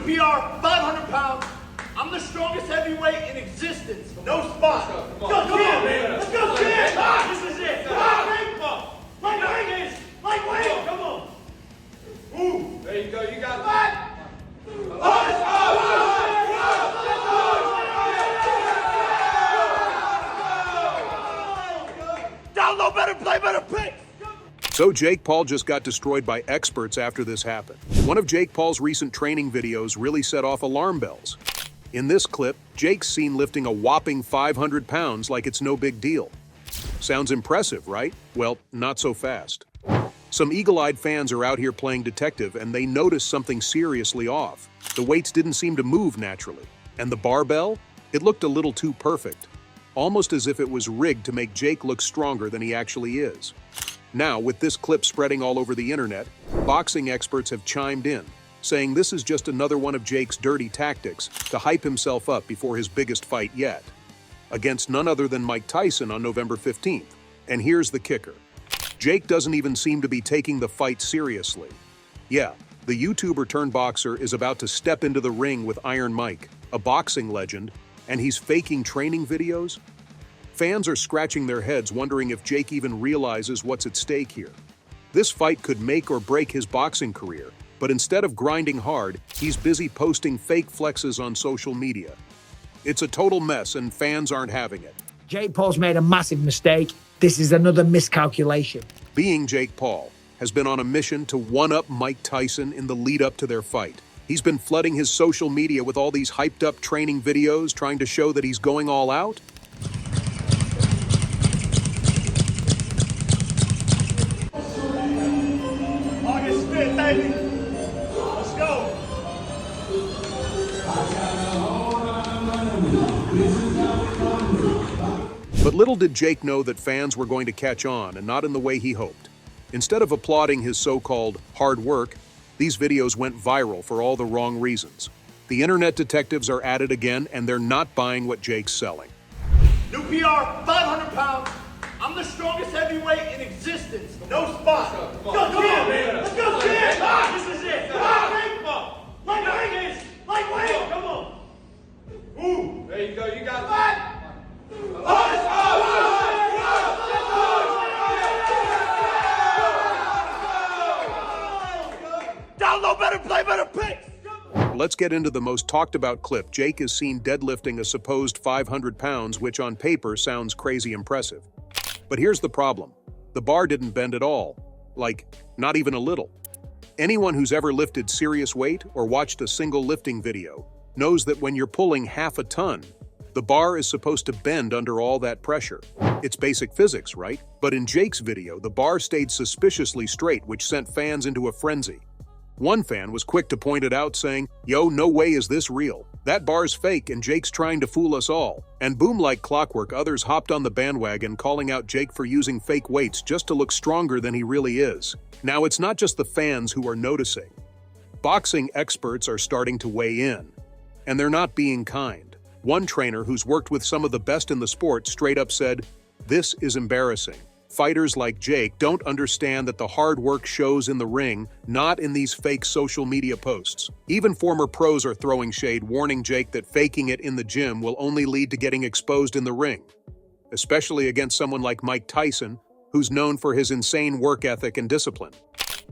PR, 500 pounds. I'm the strongest heavyweight in existence. No spot. Let's go, champ, man. Let's go, champ. This is it. Come on. Lightweight. Lightweight. Come on. Ooh. There you go. You got that. Down low, better play, better pick. So Jake Paul just got destroyed by experts after this happened. One of Jake Paul's recent training videos really set off alarm bells. In this clip, Jake's seen lifting a whopping 500 pounds like it's no big deal. Sounds impressive, right? Well, not so fast. Some eagle-eyed fans are out here playing detective and they notice something seriously off. The weights didn't seem to move naturally. And the barbell? It looked a little too perfect. Almost as if it was rigged to make Jake look stronger than he actually is. Now, with this clip spreading all over the internet, boxing experts have chimed in, saying this is just another one of Jake's dirty tactics to hype himself up before his biggest fight yet, against none other than Mike Tyson on November 15th. And here's the kicker. Jake doesn't even seem to be taking the fight seriously. Yeah, the YouTuber turned boxer is about to step into the ring with Iron Mike, a boxing legend, and he's faking training videos? Fans are scratching their heads wondering if Jake even realizes what's at stake here. This fight could make or break his boxing career, but instead of grinding hard, he's busy posting fake flexes on social media. It's a total mess and fans aren't having it. Jake Paul's made a massive mistake. This is another miscalculation. Being Jake Paul has been on a mission to one-up Mike Tyson in the lead-up to their fight. He's been flooding his social media with all these hyped-up training videos trying to show that he's going all out. August 5th, baby. Let's go. But little did Jake know that fans were going to catch on, and not in the way he hoped. Instead of applauding his so-called hard work, these videos went viral for all the wrong reasons. The internet detectives are at it again, and they're not buying what Jake's selling. New PR, 500 pounds. I'm the strongest heavyweight in existence. No spot. Let's go, champ, man. Let's go, champ. This is it. Come on. Lightweight. Lightweight. Come on. Ooh. There you go. You got that. Down low, better play, better pick. Let's get into the most talked about clip. Jake is seen deadlifting a supposed 500 pounds, which on paper sounds crazy impressive. But here's the problem. The bar didn't bend at all. Like, not even a little. Anyone who's ever lifted serious weight or watched a single lifting video knows that when you're pulling half a ton, the bar is supposed to bend under all that pressure. It's basic physics, right? But in Jake's video, the bar stayed suspiciously straight, which sent fans into a frenzy. One fan was quick to point it out, saying, "Yo, no way is this real. That bar's fake and Jake's trying to fool us all." And boom, like clockwork, others hopped on the bandwagon, calling out Jake for using fake weights just to look stronger than he really is. Now, it's not just the fans who are noticing. Boxing experts are starting to weigh in. And they're not being kind. One trainer who's worked with some of the best in the sport straight up said, "This is embarrassing. Fighters like Jake don't understand that the hard work shows in the ring, not in these fake social media posts." Even former pros are throwing shade, warning Jake that faking it in the gym will only lead to getting exposed in the ring, especially against someone like Mike Tyson, who's known for his insane work ethic and discipline.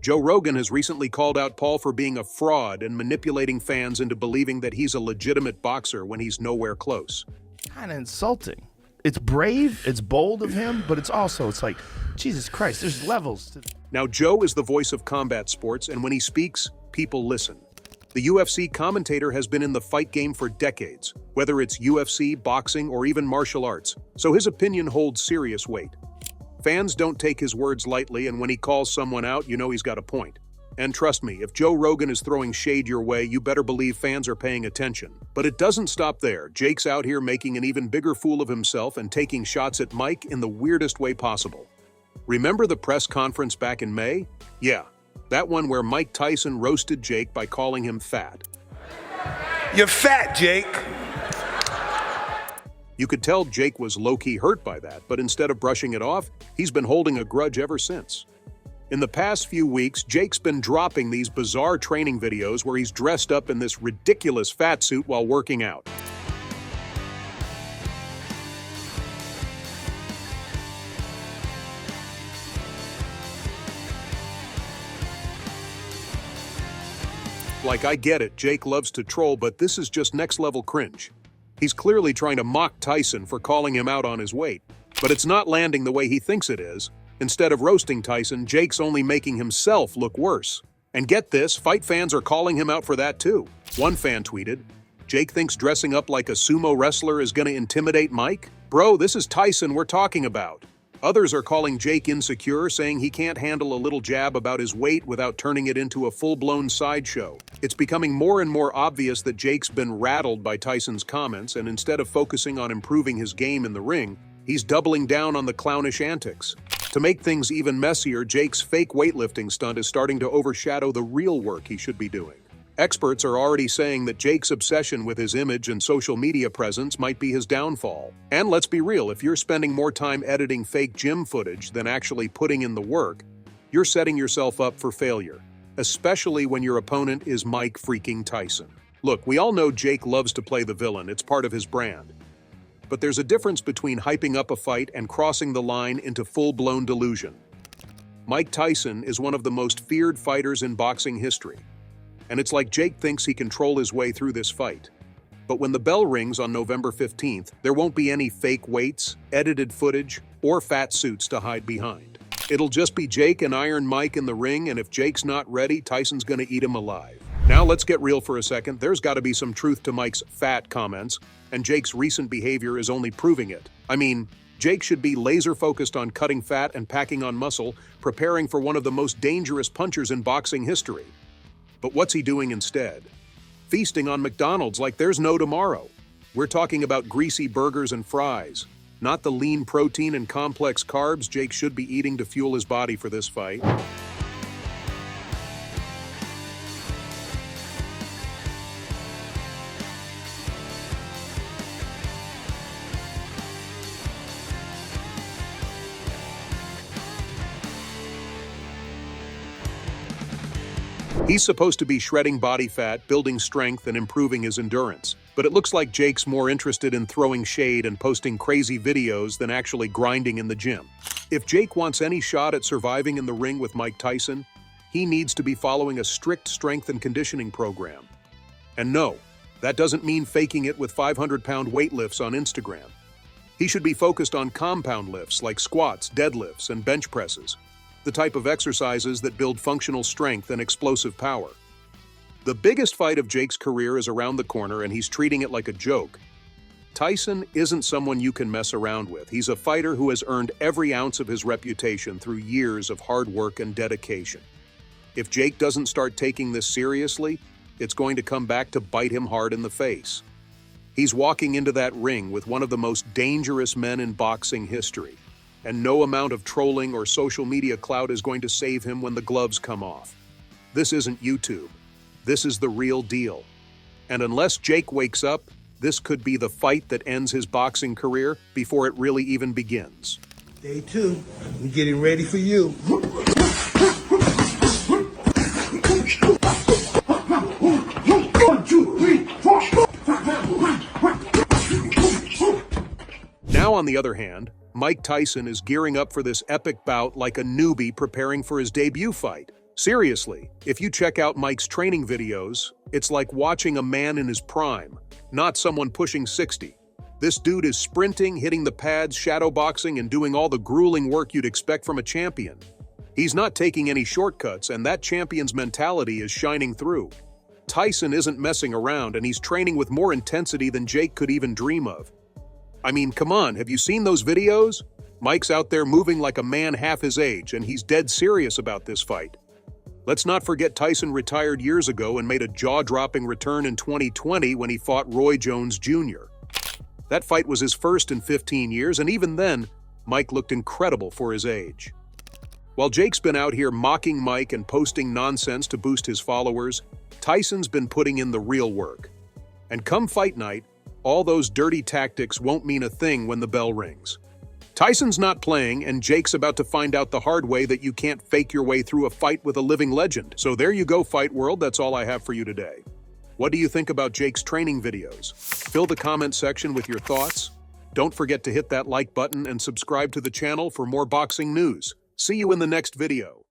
Joe Rogan has recently called out Paul for being a fraud and manipulating fans into believing that he's a legitimate boxer when he's nowhere close. Kind of insulting. It's brave, it's bold of him, but it's like, Jesus Christ, there's levels to... Now, Joe is the voice of combat sports, and when he speaks, people listen. The UFC commentator has been in the fight game for decades, whether it's UFC, boxing, or even martial arts, so his opinion holds serious weight. Fans don't take his words lightly, and when he calls someone out, you know he's got a point. And trust me, if Joe Rogan is throwing shade your way, you better believe fans are paying attention. But it doesn't stop there. Jake's out here making an even bigger fool of himself and taking shots at Mike in the weirdest way possible. Remember the press conference back in May? Yeah, that one where Mike Tyson roasted Jake by calling him fat. You're fat, Jake. You could tell Jake was low-key hurt by that, but instead of brushing it off, he's been holding a grudge ever since. In the past few weeks, Jake's been dropping these bizarre training videos where he's dressed up in this ridiculous fat suit while working out. Like, I get it, Jake loves to troll, but this is just next-level cringe. He's clearly trying to mock Tyson for calling him out on his weight, but it's not landing the way he thinks it is. Instead of roasting Tyson, Jake's only making himself look worse. And get this, fight fans are calling him out for that too. One fan tweeted, "Jake thinks dressing up like a sumo wrestler is gonna intimidate Mike? Bro, this is Tyson we're talking about." Others are calling Jake insecure, saying he can't handle a little jab about his weight without turning it into a full-blown sideshow. It's becoming more and more obvious that Jake's been rattled by Tyson's comments, and instead of focusing on improving his game in the ring, he's doubling down on the clownish antics. To make things even messier, Jake's fake weightlifting stunt is starting to overshadow the real work he should be doing. Experts are already saying that Jake's obsession with his image and social media presence might be his downfall. And let's be real, if you're spending more time editing fake gym footage than actually putting in the work, you're setting yourself up for failure, especially when your opponent is Mike freaking Tyson. Look, we all know Jake loves to play the villain, it's part of his brand. But there's a difference between hyping up a fight and crossing the line into full-blown delusion. Mike Tyson is one of the most feared fighters in boxing history. And it's like Jake thinks he can troll his way through this fight. But when the bell rings on November 15th, there won't be any fake weights, edited footage, or fat suits to hide behind. It'll just be Jake and Iron Mike in the ring, and if Jake's not ready, Tyson's gonna eat him alive. Now let's get real for a second. There's gotta be some truth to Mike's fat comments, and Jake's recent behavior is only proving it. I mean, Jake should be laser-focused on cutting fat and packing on muscle, preparing for one of the most dangerous punchers in boxing history. But what's he doing instead? Feasting on McDonald's like there's no tomorrow. We're talking about greasy burgers and fries, not the lean protein and complex carbs Jake should be eating to fuel his body for this fight. He's supposed to be shredding body fat, building strength, and improving his endurance. But it looks like Jake's more interested in throwing shade and posting crazy videos than actually grinding in the gym. If Jake wants any shot at surviving in the ring with Mike Tyson, he needs to be following a strict strength and conditioning program. And no, that doesn't mean faking it with 500-pound weightlifts on Instagram. He should be focused on compound lifts like squats, deadlifts, and bench presses, the type of exercises that build functional strength and explosive power. The biggest fight of Jake's career is around the corner, and he's treating it like a joke. Tyson isn't someone you can mess around with. He's a fighter who has earned every ounce of his reputation through years of hard work and dedication. If Jake doesn't start taking this seriously, it's going to come back to bite him hard in the face. He's walking into that ring with one of the most dangerous men in boxing history, and no amount of trolling or social media clout is going to save him when the gloves come off. This isn't YouTube. This is the real deal. And unless Jake wakes up, this could be the fight that ends his boxing career before it really even begins. Day 2, we're getting ready for you. 1, 2, 3, 4. Now, on the other hand, Mike Tyson is gearing up for this epic bout like a newbie preparing for his debut fight. Seriously, if you check out Mike's training videos, it's like watching a man in his prime, not someone pushing 60. This dude is sprinting, hitting the pads, shadowboxing, and doing all the grueling work you'd expect from a champion. He's not taking any shortcuts, and that champion's mentality is shining through. Tyson isn't messing around, and he's training with more intensity than Jake could even dream of. I mean, come on, have you seen those videos? Mike's out there moving like a man half his age, and he's dead serious about this fight. Let's not forget Tyson retired years ago and made a jaw-dropping return in 2020 when he fought Roy Jones Jr. That fight was his first in 15 years, and even then, Mike looked incredible for his age. While Jake's been out here mocking Mike and posting nonsense to boost his followers, Tyson's been putting in the real work. And come fight night, all those dirty tactics won't mean a thing when the bell rings. Tyson's not playing, and Jake's about to find out the hard way that you can't fake your way through a fight with a living legend. So there you go, Fight World, that's all I have for you today. What do you think about Jake's training videos? Fill the comment section with your thoughts. Don't forget to hit that like button and subscribe to the channel for more boxing news. See you in the next video.